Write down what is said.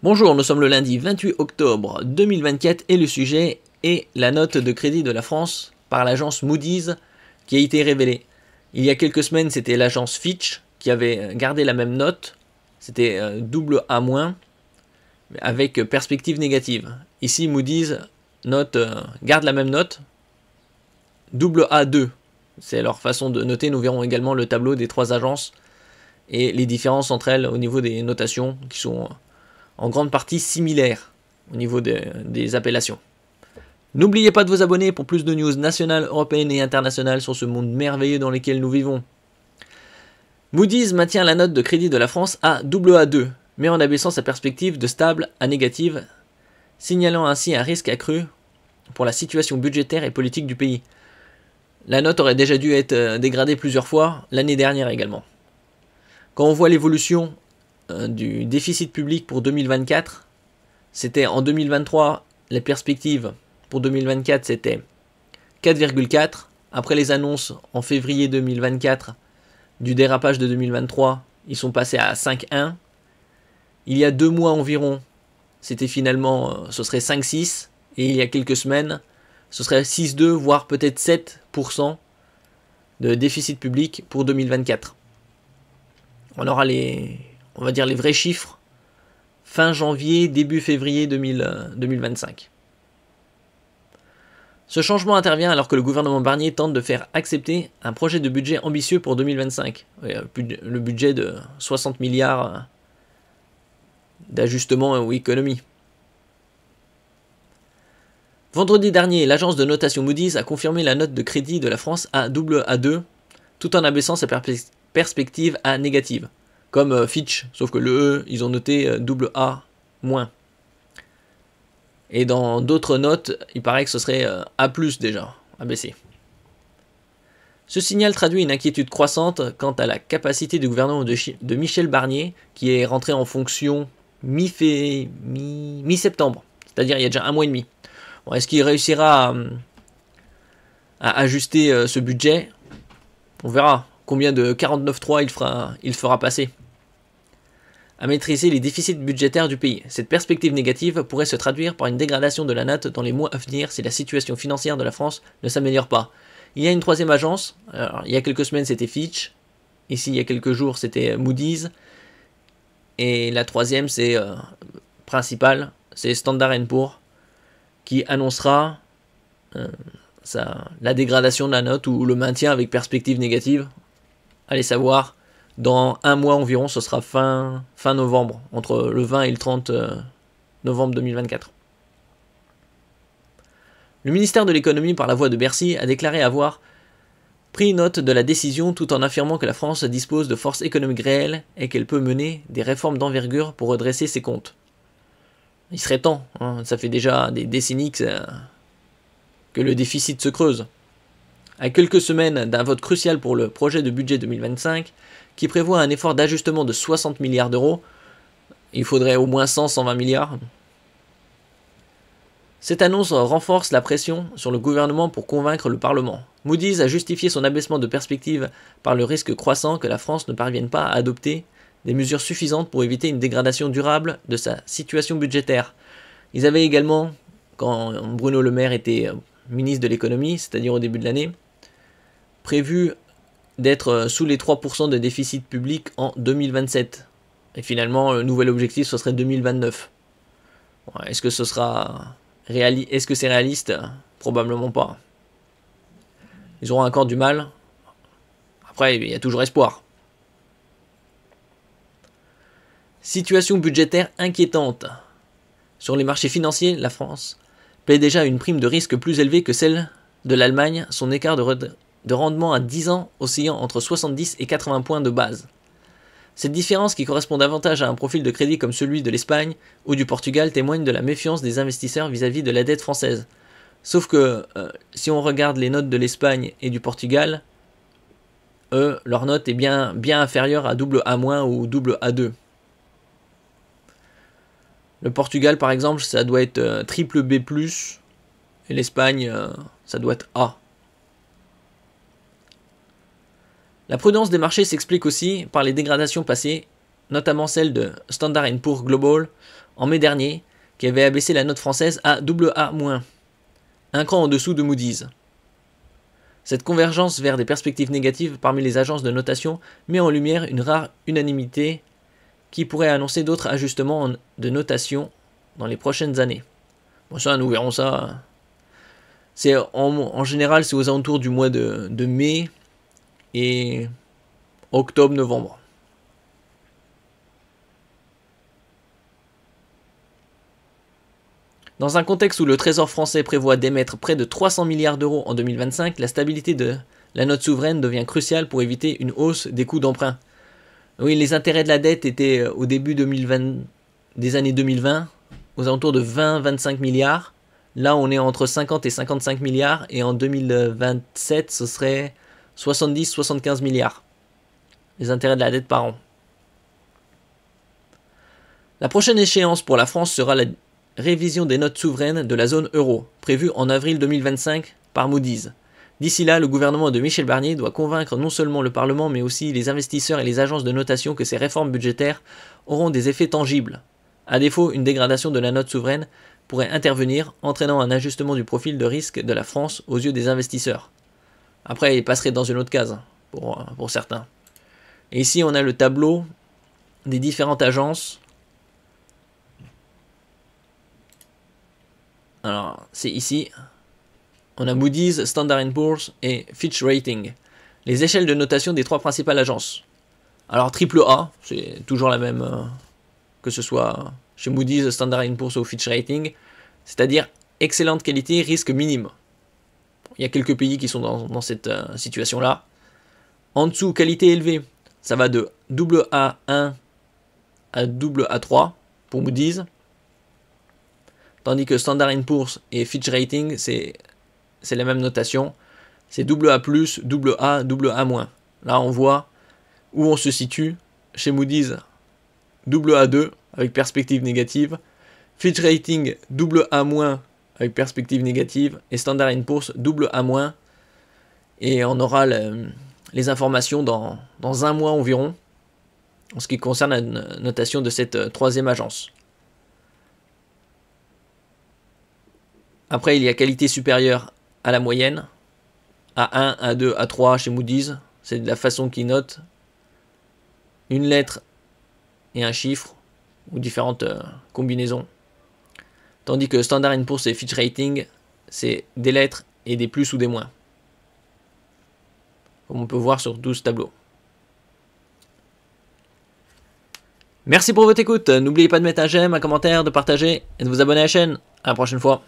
Bonjour, nous sommes le lundi 28 octobre 2024 et le sujet est la note de crédit de la France par l'agence Moody's qui a été révélée. Il y a quelques semaines, c'était l'agence Fitch qui avait gardé la même note, c'était AA-, avec perspective négative. Ici, Moody's garde la même note, AA2. C'est leur façon de noter. Nous verrons également le tableau des trois agences et les différences entre elles au niveau des notations qui sont en grande partie similaires au niveau des appellations. N'oubliez pas de vous abonner pour plus de news nationales, européennes et internationales sur ce monde merveilleux dans lequel nous vivons. Moody's maintient la note de crédit de la France à AA2, mais en abaissant sa perspective de stable à négative, signalant ainsi un risque accru pour la situation budgétaire et politique du pays. La note aurait déjà dû être dégradée plusieurs fois, l'année dernière également. Quand on voit l'évolution du déficit public pour 2024, c'était en 2023, la perspective pour 2024 c'était 4,4. Après les annonces en février 2024 du dérapage de 2023, ils sont passés à 5,1. Il y a 2 mois environ, c'était finalement, ce serait 5,6. Et il y a quelques semaines, ce serait 6,2, voire peut-être 7% de déficit public pour 2024. On aura les vrais chiffres fin janvier, début février 2025. Ce changement intervient alors que le gouvernement Barnier tente de faire accepter un projet de budget ambitieux pour 2025. Le budget de 60 milliards d'ajustement ou économie. Vendredi dernier, l'agence de notation Moody's a confirmé la note de crédit de la France à AA2, tout en abaissant sa perspective à négative, comme Fitch, sauf que le E, ils ont noté AA-. Et dans d'autres notes, il paraît que ce serait A+, déjà, abaissé. Ce signal traduit une inquiétude croissante quant à la capacité du gouvernement de Michel Barnier, qui est rentré en fonction mi-septembre, c'est-à-dire il y a déjà 1 mois et demi. Bon, est-ce qu'il réussira à ajuster ce budget? On verra combien de 49.3 il fera passer. À maîtriser les déficits budgétaires du pays. Cette perspective négative pourrait se traduire par une dégradation de la note dans les mois à venir si la situation financière de la France ne s'améliore pas. Il y a une troisième agence. Alors, il y a quelques semaines, c'était Fitch. Ici, il y a quelques jours, c'était Moody's. Et la troisième, c'est principale, c'est Standard & Poor's, qui annoncera la dégradation de la note ou le maintien avec perspective négative. Allez savoir, dans 1 mois environ, ce sera fin novembre, entre le 20 et le 30 novembre 2024. Le ministère de l'économie, par la voix de Bercy, a déclaré avoir pris note de la décision tout en affirmant que la France dispose de forces économiques réelles et qu'elle peut mener des réformes d'envergure pour redresser ses comptes. Il serait temps, hein, ça fait déjà des décennies que le déficit se creuse. À quelques semaines d'un vote crucial pour le projet de budget 2025, qui prévoit un effort d'ajustement de 60 milliards d'euros, il faudrait au moins 100-120 milliards. Cette annonce renforce la pression sur le gouvernement pour convaincre le Parlement. Moody's a justifié son abaissement de perspective par le risque croissant que la France ne parvienne pas à adopter des mesures suffisantes pour éviter une dégradation durable de sa situation budgétaire. Ils avaient également, quand Bruno Le Maire était ministre de l'économie, c'est-à-dire au début de l'année, prévu d'être sous les 3% de déficit public en 2027. Et finalement, le nouvel objectif, ce serait 2029. Est-ce que est-ce que c'est réaliste? Probablement pas. Ils auront encore du mal. Après, il y a toujours espoir. Situation budgétaire inquiétante. Sur les marchés financiers, la France paie déjà une prime de risque plus élevée que celle de l'Allemagne, son écart de rendement à 10 ans oscillant entre 70 et 80 points de base. Cette différence, qui correspond davantage à un profil de crédit comme celui de l'Espagne ou du Portugal, témoigne de la méfiance des investisseurs vis-à-vis de la dette française. Sauf que si on regarde les notes de l'Espagne et du Portugal, leur note est bien inférieure à AA- ou AA2. Le Portugal, par exemple, ça doit être triple B+, et l'Espagne, ça doit être A. La prudence des marchés s'explique aussi par les dégradations passées, notamment celle de Standard & Poor's Global en mai dernier, qui avait abaissé la note française à AA-, un cran en dessous de Moody's. Cette convergence vers des perspectives négatives parmi les agences de notation met en lumière une rare unanimité qui pourrait annoncer d'autres ajustements de notation dans les prochaines années. Bon, ça, nous verrons ça. C'est en général, c'est aux alentours du mois de mai et octobre-novembre. Dans un contexte où le Trésor français prévoit d'émettre près de 300 milliards d'euros en 2025, la stabilité de la note souveraine devient cruciale pour éviter une hausse des coûts d'emprunt. Oui, les intérêts de la dette étaient au début des années 2020 aux alentours de 20-25 milliards. Là, on est entre 50 et 55 milliards et en 2027, ce serait 70-75 milliards. Les intérêts de la dette par an. La prochaine échéance pour la France sera la révision des notes souveraines de la zone euro, prévue en avril 2025 par Moody's. D'ici là, le gouvernement de Michel Barnier doit convaincre non seulement le Parlement, mais aussi les investisseurs et les agences de notation que ces réformes budgétaires auront des effets tangibles. À défaut, une dégradation de la note souveraine pourrait intervenir, entraînant un ajustement du profil de risque de la France aux yeux des investisseurs. Après, il passerait dans une autre case, pour certains. Et ici, on a le tableau des différentes agences. Alors, c'est ici. On a Moody's, Standard & Poor's et Fitch Rating. Les échelles de notation des trois principales agences. Alors, AAA, c'est toujours la même, que ce soit chez Moody's, Standard & Poor's ou Fitch Rating. C'est-à-dire excellente qualité, risque minime. Il y a quelques pays qui sont dans cette situation-là. En dessous, qualité élevée. Ça va de AA1 à AA3 pour Moody's. Tandis que Standard & Poor's et Fitch Rating, c'est la même notation. C'est AA+, AA, AA-. Là, on voit où on se situe. Chez Moody's, AA2 avec perspective négative. Fitch Rating, AA- avec perspective négative. Et Standard & Poor's, AA-. Et on aura les informations dans un mois environ, en ce qui concerne la notation de cette troisième agence. Après, il y a qualité supérieure à la moyenne, A1, A2, A3 chez Moody's, c'est de la façon qu'ils notent une lettre et un chiffre, ou différentes combinaisons. Tandis que Standard & Poor's et Fitch Rating, c'est des lettres et des plus ou des moins. Comme on peut voir sur 12 tableaux. Merci pour votre écoute. N'oubliez pas de mettre un j'aime, un commentaire, de partager et de vous abonner à la chaîne. À la prochaine fois.